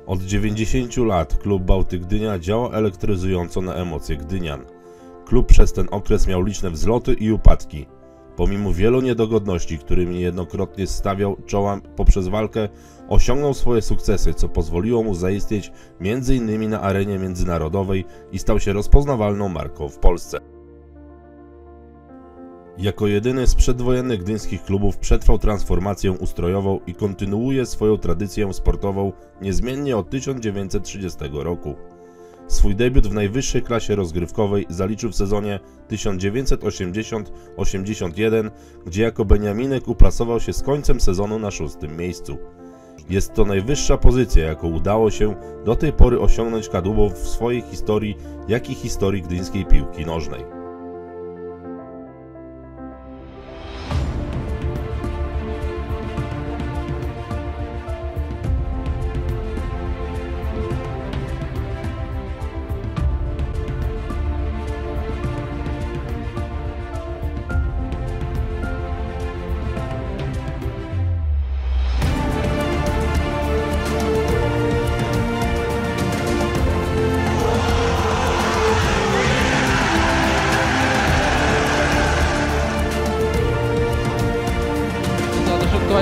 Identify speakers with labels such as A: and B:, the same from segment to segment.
A: Od 90 lat klub Bałtyk Gdynia działa elektryzująco na emocje gdynian. Klub przez ten okres miał liczne wzloty i upadki. Pomimo wielu niedogodności, którymi niejednokrotnie stawiał czoła poprzez walkę, osiągnął swoje sukcesy, co pozwoliło mu zaistnieć m.in. na arenie międzynarodowej i stał się rozpoznawalną marką w Polsce. Jako jedyny z przedwojennych gdyńskich klubów przetrwał transformację ustrojową i kontynuuje swoją tradycję sportową niezmiennie od 1930 roku. Swój debiut w najwyższej klasie rozgrywkowej zaliczył w sezonie 1980-81, gdzie jako beniaminek uplasował się z końcem sezonu na 6. miejscu. Jest to najwyższa pozycja, jaką udało się do tej pory osiągnąć kadłubom w swojej historii, jak i historii gdyńskiej piłki nożnej.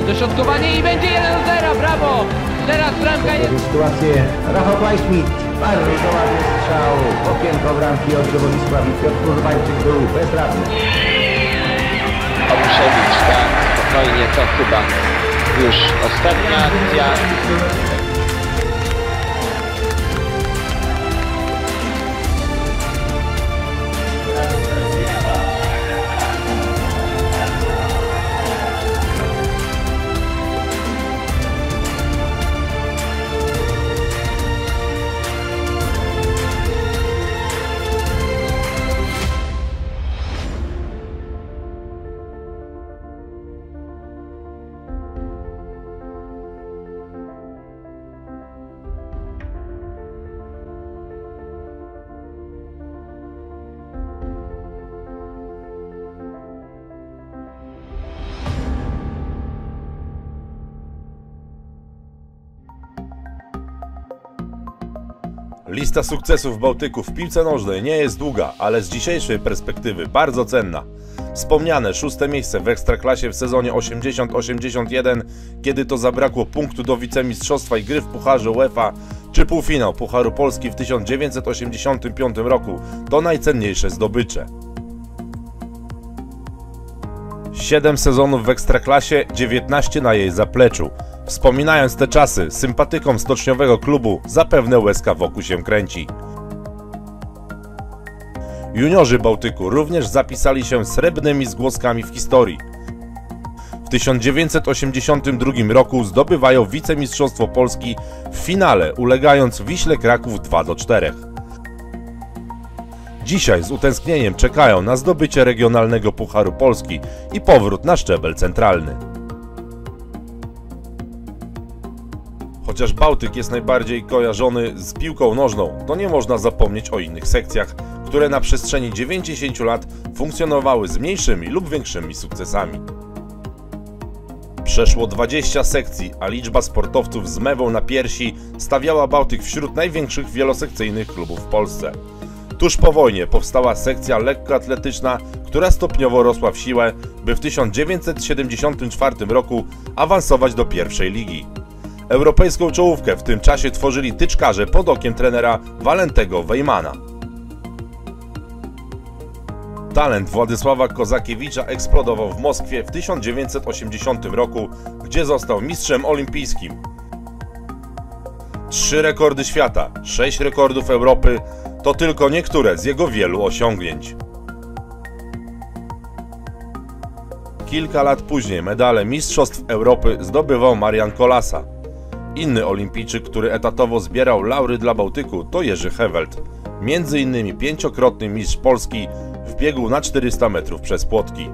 B: Dośrodkowanie i będzie 1-0, brawo! Teraz bramka jest...
C: Sytuację Rafał Klajsmit, bardzo ładny strzał, okienko bramki od Wolisław i Piotr Urbańczyk był bezradny.
D: Oruszewicz, tak, spokojnie, to chyba już ostatnia akcja.
A: Lista sukcesów Bałtyku w piłce nożnej nie jest długa, ale z dzisiejszej perspektywy bardzo cenna. Wspomniane 6. miejsce w Ekstraklasie w sezonie 80-81, kiedy to zabrakło punktu do wicemistrzostwa i gry w Pucharze UEFA, czy półfinał Pucharu Polski w 1985 roku, to najcenniejsze zdobycze. 7 sezonów w Ekstraklasie, 19 na jej zapleczu. Wspominając te czasy, sympatykom stoczniowego klubu zapewne łezka wokół się kręci. Juniorzy Bałtyku również zapisali się srebrnymi zgłoskami w historii. W 1982 roku zdobywają wicemistrzostwo Polski w finale, ulegając Wiśle Kraków 2-4. Dzisiaj z utęsknieniem czekają na zdobycie regionalnego Pucharu Polski i powrót na szczebel centralny. Chociaż Bałtyk jest najbardziej kojarzony z piłką nożną, to nie można zapomnieć o innych sekcjach, które na przestrzeni 90 lat funkcjonowały z mniejszymi lub większymi sukcesami. Przeszło 20 sekcji, a liczba sportowców z mewą na piersi stawiała Bałtyk wśród największych wielosekcyjnych klubów w Polsce. Tuż po wojnie powstała sekcja lekkoatletyczna, która stopniowo rosła w siłę, by w 1974 roku awansować do pierwszej ligi. Europejską czołówkę w tym czasie tworzyli tyczkarze pod okiem trenera Walentego Wejmana. Talent Władysława Kozakiewicza eksplodował w Moskwie w 1980 roku, gdzie został mistrzem olimpijskim. 3 rekordy świata, 6 rekordów Europy to tylko niektóre z jego wielu osiągnięć. Kilka lat później medale Mistrzostw Europy zdobywał Marian Kolasa. Inny olimpijczyk, który etatowo zbierał laury dla Bałtyku, to Jerzy Hewelt, m.in. 5-krotny mistrz Polski w biegu na 400 metrów przez płotki.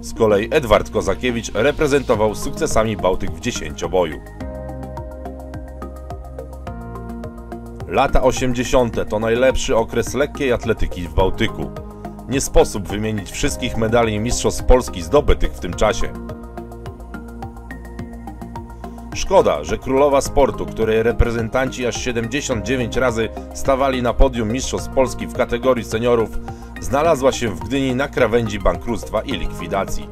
A: Z kolei Edward Kozakiewicz reprezentował sukcesami Bałtyk w dziesięcioboju. Lata 80. to najlepszy okres lekkiej atletyki w Bałtyku. Nie sposób wymienić wszystkich medali mistrzostw Polski zdobytych w tym czasie. Szkoda, że królowa sportu, której reprezentanci aż 79 razy stawali na podium Mistrzostw Polski w kategorii seniorów, znalazła się w Gdyni na krawędzi bankructwa i likwidacji.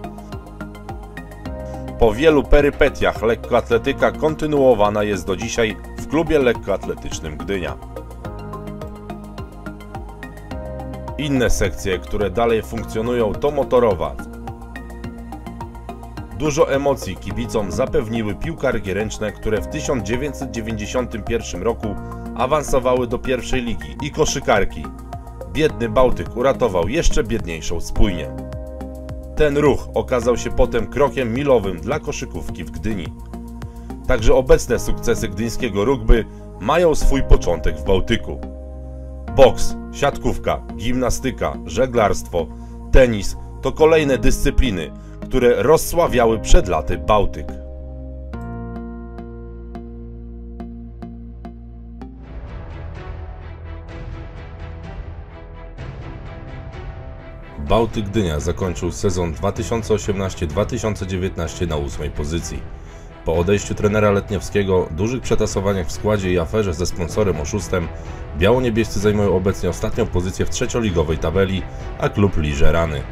A: Po wielu perypetiach lekkoatletyka kontynuowana jest do dzisiaj w klubie lekkoatletycznym Gdynia. Inne sekcje, które dalej funkcjonują, to motorowa. Dużo emocji kibicom zapewniły piłkarki ręczne, które w 1991 roku awansowały do pierwszej ligi, i koszykarki. Biedny Bałtyk uratował jeszcze biedniejszą Spójnię. Ten ruch okazał się potem krokiem milowym dla koszykówki w Gdyni. Także obecne sukcesy gdyńskiego rugby mają swój początek w Bałtyku. Boks, siatkówka, gimnastyka, żeglarstwo, tenis to kolejne dyscypliny, które rozsławiały przed laty Bałtyk. Bałtyk Gdynia zakończył sezon 2018-2019 na 8. pozycji. Po odejściu trenera Letniewskiego, dużych przetasowaniach w składzie i aferze ze sponsorem oszustem, biało-niebiescy zajmują obecnie ostatnią pozycję w trzecioligowej tabeli, a klub liże rany.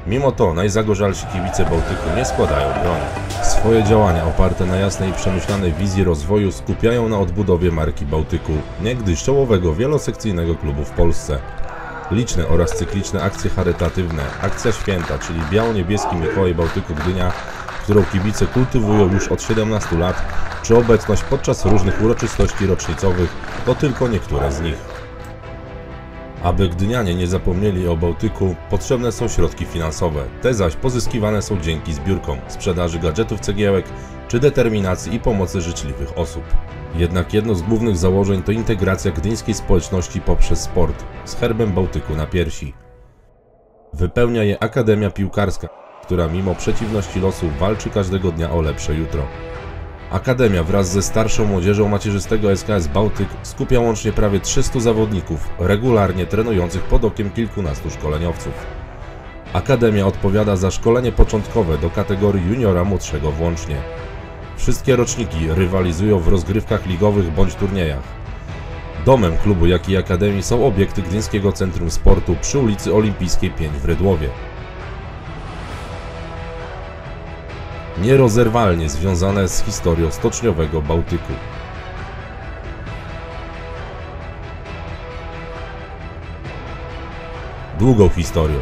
A: Mimo to najzagorzalsi kibice Bałtyku nie składają broni. Swoje działania oparte na jasnej i przemyślanej wizji rozwoju skupiają na odbudowie marki Bałtyku, niegdyś czołowego wielosekcyjnego klubu w Polsce. Liczne oraz cykliczne akcje charytatywne, Akcja Święta, czyli biało-niebieski Mikołaj Bałtyku Gdynia, którą kibice kultywują już od 17 lat, czy obecność podczas różnych uroczystości rocznicowych, to tylko niektóre z nich. Aby gdynianie nie zapomnieli o Bałtyku, potrzebne są środki finansowe, te zaś pozyskiwane są dzięki zbiórkom, sprzedaży gadżetów, cegiełek czy determinacji i pomocy życzliwych osób. Jednak jedno z głównych założeń to integracja gdyńskiej społeczności poprzez sport, z herbem Bałtyku na piersi. Wypełnia je Akademia Piłkarska, która mimo przeciwności losu walczy każdego dnia o lepsze jutro. Akademia wraz ze starszą młodzieżą macierzystego SKS Bałtyk skupia łącznie prawie 300 zawodników, regularnie trenujących pod okiem kilkunastu szkoleniowców. Akademia odpowiada za szkolenie początkowe do kategorii juniora młodszego włącznie. Wszystkie roczniki rywalizują w rozgrywkach ligowych bądź turniejach. Domem klubu, jak i Akademii są obiekty Gdyńskiego Centrum Sportu przy ulicy Olimpijskiej 5 w Rydłowie. Nierozerwalnie związane z historią stoczniowego Bałtyku. Długą historią.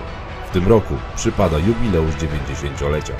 A: W tym roku przypada jubileusz 90-lecia.